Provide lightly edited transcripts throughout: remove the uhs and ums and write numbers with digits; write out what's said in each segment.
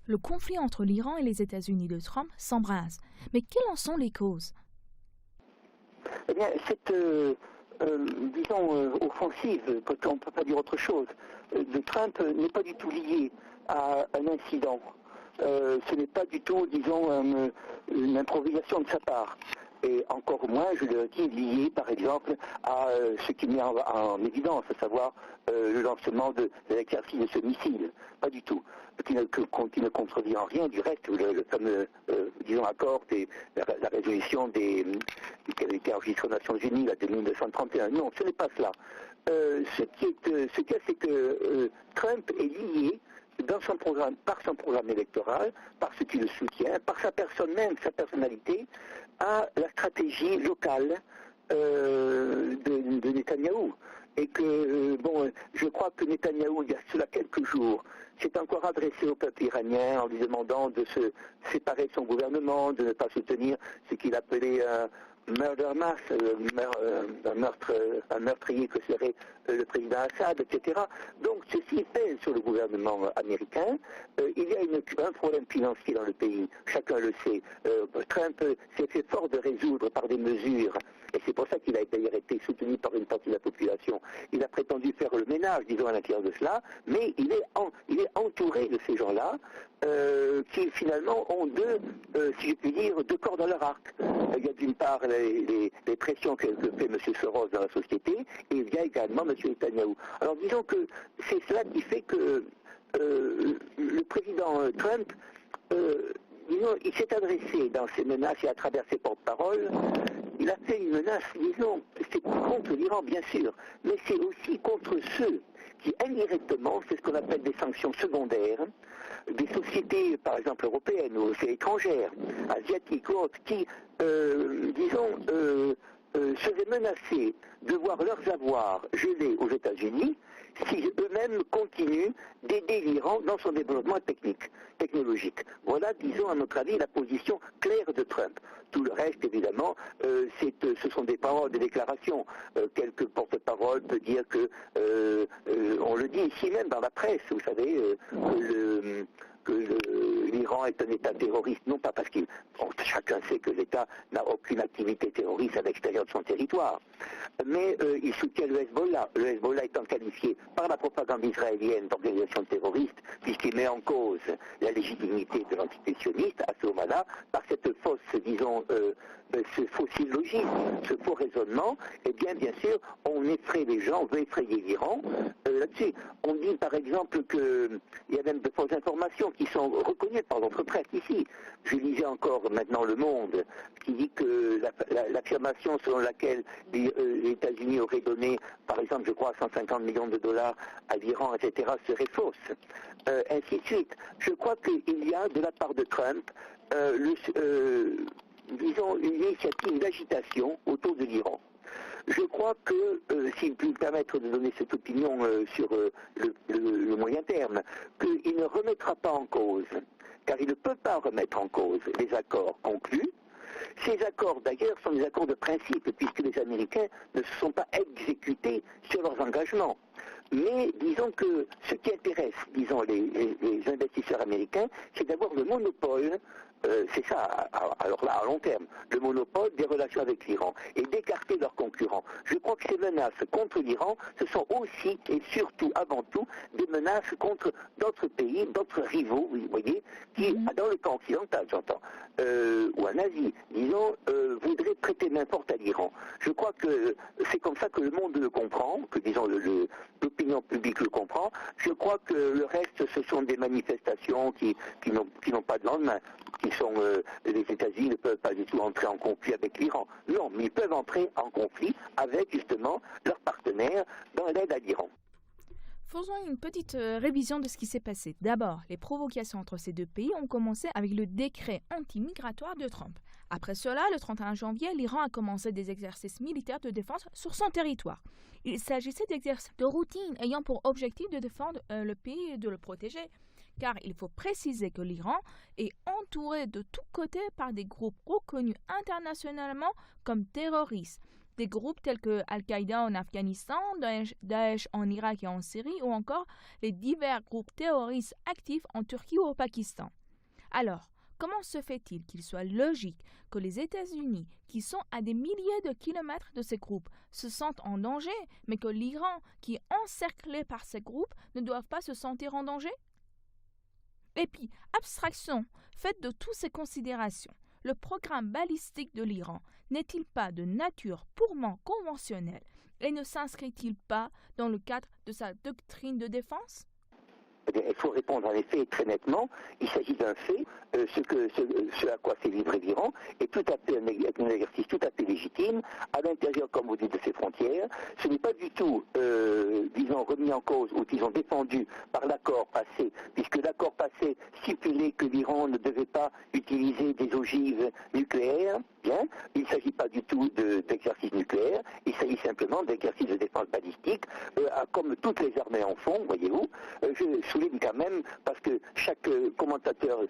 Le conflit entre l'Iran et les États-Unis de Trump s'embrase. Mais quelles en sont les causes? Eh bien, cette, offensive, on ne peut pas dire autre chose, de Trump n'est pas du tout liée à un incident. Ce n'est pas du tout, une improvisation de sa part. Et encore moins, je le dis, lié par exemple à ce qui met en évidence, à savoir le lancement de l'exercice de ce missile. Pas du tout. Qui ne contrevient en rien du reste, le fameux, accord et la résolution qui avait été enregistrée aux Nations Unies de 1931. Non, ce n'est pas cela. Ce qu'il y a, c'est que Trump est lié dans son programme, par son programme électoral, par ce qui le soutient, par sa personne même, sa personnalité, à la stratégie locale de Netanyahou. Et que, je crois que Netanyahou, il y a cela quelques jours, s'est encore adressé au peuple iranien en lui demandant de se séparer de son gouvernement, de ne pas soutenir ce qu'il appelait un murder mass, un meurtrier que serait le président Assad, etc. Donc ceci pèse sur le gouvernement américain. Il y a un problème financier dans le pays, chacun le sait. Trump s'est fait fort de résoudre par des mesures, et c'est pour ça qu'il a d'ailleurs été soutenu par une partie de la population. Il a prétendu faire le ménage, disons, à l'intérieur de cela, mais il est entouré de ces gens-là qui finalement ont si je puis dire, deux corps dans leur arc. Il y a d'une part les pressions que fait M. Soros dans la société, et il y a également M. Netanyahou. Alors disons que c'est cela qui fait que le président Trump, il s'est adressé dans ses menaces et à travers ses porte-paroles, il a fait une menace, c'est contre l'Iran bien sûr, mais c'est aussi contre ceux qui indirectement, c'est ce qu'on appelle des sanctions secondaires, des sociétés par exemple européennes ou aussi étrangères, asiatiques ou autres, qui, seraient menacés de voir leurs avoirs gelés aux États-Unis si eux-mêmes continuent d'aider l'Iran dans son développement technologique. Voilà, disons, à notre avis, la position claire de Trump. Tout le reste, évidemment, ce sont des paroles, des déclarations. Quelques porte-paroles peuvent dire que, on le dit ici même dans la presse, vous savez, que l'Iran est un État terroriste, non pas parce chacun sait que l'État n'a aucune activité terroriste à l'extérieur de son territoire, mais il soutient le Hezbollah. Le Hezbollah étant qualifié par la propagande israélienne d'organisation terroriste, puisqu'il met en cause la légitimité de l'entité sioniste, à ce moment-là, par cette fausse, ce faux syllogisme, ce faux raisonnement, eh bien sûr, on effraie les gens, on veut effrayer l'Iran. Là-dessus, on dit par exemple qu'il y a même de fausses informations qui sont reconnues par notre presse ici. Je lisais encore maintenant Le Monde, qui dit que l'affirmation selon laquelle les États-Unis auraient donné, par exemple, je crois, 150 millions de dollars à l'Iran, etc., serait fausse. Ainsi de suite. Je crois qu'il y a, de la part de Trump, une initiative d'agitation autour de l'Iran. Je crois que, s'il peut me permettre de donner cette opinion sur le moyen terme, qu'il ne remettra pas en cause, car il ne peut pas remettre en cause les accords conclus. Ces accords, d'ailleurs, sont des accords de principe, puisque les Américains ne se sont pas exécutés sur leurs engagements. Mais disons que ce qui intéresse, disons, les investisseurs américains, c'est d'avoir le monopole, c'est ça, alors là, à long terme, le monopole des relations avec l'Iran et d'écarter leurs concurrents. Je crois que ces menaces contre l'Iran, ce sont aussi et surtout, avant tout, des menaces contre d'autres pays, d'autres rivaux, vous voyez, qui, dans le camp occidental, j'entends, ou en Asie, disons, voudraient prêter main forte à l'Iran. Je crois que c'est comme ça que le monde le comprend, que, disons, l'opinion publique le comprend. Je crois que le reste, ce sont des manifestations qui n'ont pas de lendemain. Les États-Unis ne peuvent pas du tout entrer en conflit avec l'Iran. Non, mais ils peuvent entrer en conflit avec justement leurs partenaires dans l'aide à l'Iran. Faisons une petite révision de ce qui s'est passé. D'abord, les provocations entre ces deux pays ont commencé avec le décret anti-migratoire de Trump. Après cela, le 31 janvier, l'Iran a commencé des exercices militaires de défense sur son territoire. Il s'agissait d'exercices de routine ayant pour objectif de défendre le pays et de le protéger. Car il faut préciser que l'Iran est entouré de tous côtés par des groupes reconnus internationalement comme terroristes. des groupes tels que Al-Qaïda en Afghanistan, Daesh en Irak et en Syrie, ou encore les divers groupes terroristes actifs en Turquie ou au Pakistan. Alors, comment se fait-il qu'il soit logique que les États-Unis, qui sont à des milliers de kilomètres de ces groupes, se sentent en danger, mais que l'Iran, qui est encerclé par ces groupes, ne doivent pas se sentir en danger? Et puis, abstraction faite de toutes ces considérations, le programme balistique de l'Iran n'est-il pas de nature purement conventionnelle et ne s'inscrit-il pas dans le cadre de sa doctrine de défense? Eh bien, il faut répondre en effet très nettement. Il s'agit d'un fait. Ce à quoi s'est livré l'Iran est tout à fait un exercice tout à fait légitime à l'intérieur, comme vous dites, de ses frontières. Ce n'est pas du tout, disons, remis en cause ou disons défendu par l'accord passé, puisque l'accord passé stipulait que l'Iran ne devait pas utiliser des ogives nucléaires. Bien, il ne s'agit pas du tout d'exercice nucléaire, il s'agit simplement d'exercice de défense balistique, comme toutes les armées en font, voyez-vous. Je souligne quand même, parce que chaque commentateur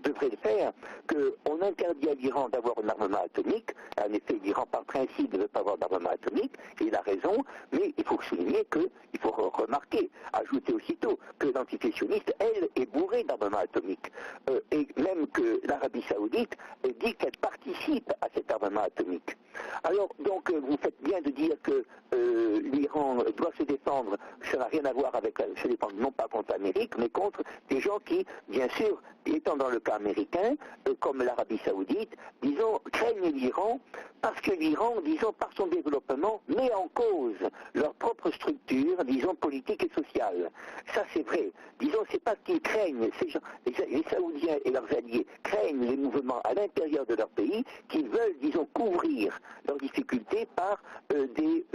devrait le faire, qu'on interdit à l'Iran d'avoir un armement atomique. En effet, l'Iran, par principe, ne veut pas avoir d'armement atomique, et il a raison, mais il faut souligner il faut remarquer, ajouter aussitôt, que l'entité sioniste, elle, est bourrée d'armement atomique. Et même que l'Arabie Saoudite dit qu'elle participe à cet armement atomique. Alors, donc, vous faites bien de dire que l'Iran doit se défendre, ça n'a rien à voir avec se défendre non pas contre l'Amérique, mais contre des gens qui, bien sûr, étant dans le cas américain, comme l'Arabie Saoudite, disons, craignent l'Iran parce que l'Iran, disons, par son développement, met en cause leur propre structure, disons, politique et sociale. Ça, c'est vrai. Disons, c'est pas qu'ils craignent, ces gens, les Saoudiens et leurs alliés craignent les mouvements à l'intérieur de leur pays, qu'ils veulent, disons, couvrir leurs difficultés par des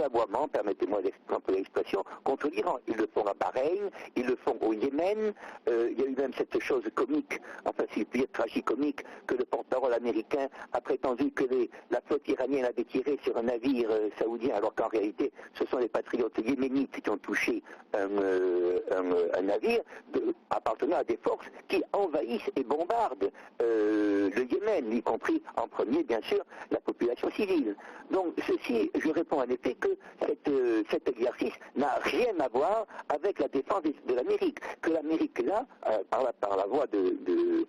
aboiements, permettez-moi d'employer l'expression, contre l'Iran. Ils le font à Bahreïn, ils le font au Yémen. Il y a eu même cette chose comique, enfin si je puis dire tragicomique, que le porte-parole américain a prétendu que la flotte iranienne avait tiré sur un navire saoudien, alors qu'en réalité ce sont les patriotes yéménites qui ont touché un navire appartenant à des forces qui envahissent et bombardent le Yémen, y compris en premier bien sûr la population civile. Donc ceci, je réponds en effet que cet exercice n'a rien à voir avec la défense de l'Amérique, que l'Amérique là, par la voie de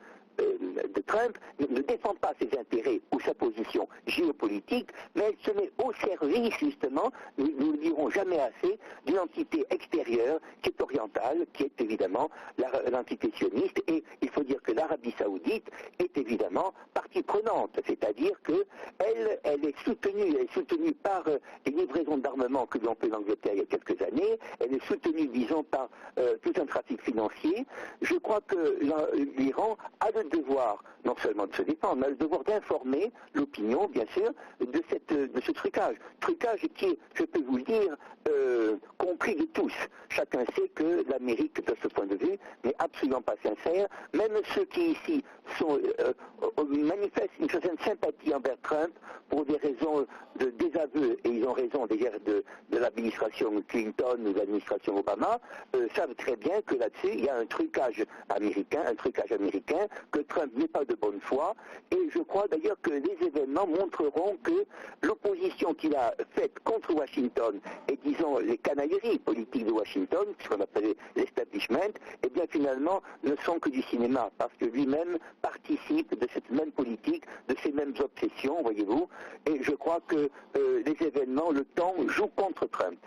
Trump, ne défend pas ses intérêts ou sa position géopolitique, mais elle se met au service, justement, nous ne le dirons jamais assez, d'une entité extérieure qui est orientale, qui est évidemment l'entité sioniste, et il faut dire que l'Arabie Saoudite est évidemment partie prenante, c'est-à-dire qu'elle est soutenue par les livraisons d'armement que lui ont fait l'Angleterre il y a quelques années, elle est soutenue, disons, par tout un trafic financier. Je crois que l'Iran a le devoir, non seulement de se défendre, mais le devoir d'informer l'opinion, bien sûr, de ce trucage. Trucage qui est, je peux vous le dire, compris de tous. Chacun sait que l'Amérique, de ce point de vue, n'est absolument pas sincère. Même ceux qui ici manifestent une certaine sympathie envers Trump pour des raisons de désaveu, et ils ont raison d'ailleurs de l'administration Clinton ou de l'administration Obama, savent très bien que là-dessus, il y a un trucage américain, que Trump n'est pas de bonne foi, et je crois d'ailleurs que les événements montreront que l'opposition qu'il a faite contre Washington, et disons les canailleries politiques de Washington, ce qu'on appelait l'establishment, eh bien finalement ne sont que du cinéma, parce que lui-même participe de cette même politique, de ces mêmes obsessions, voyez-vous, et je crois que les événements, le temps joue contre Trump.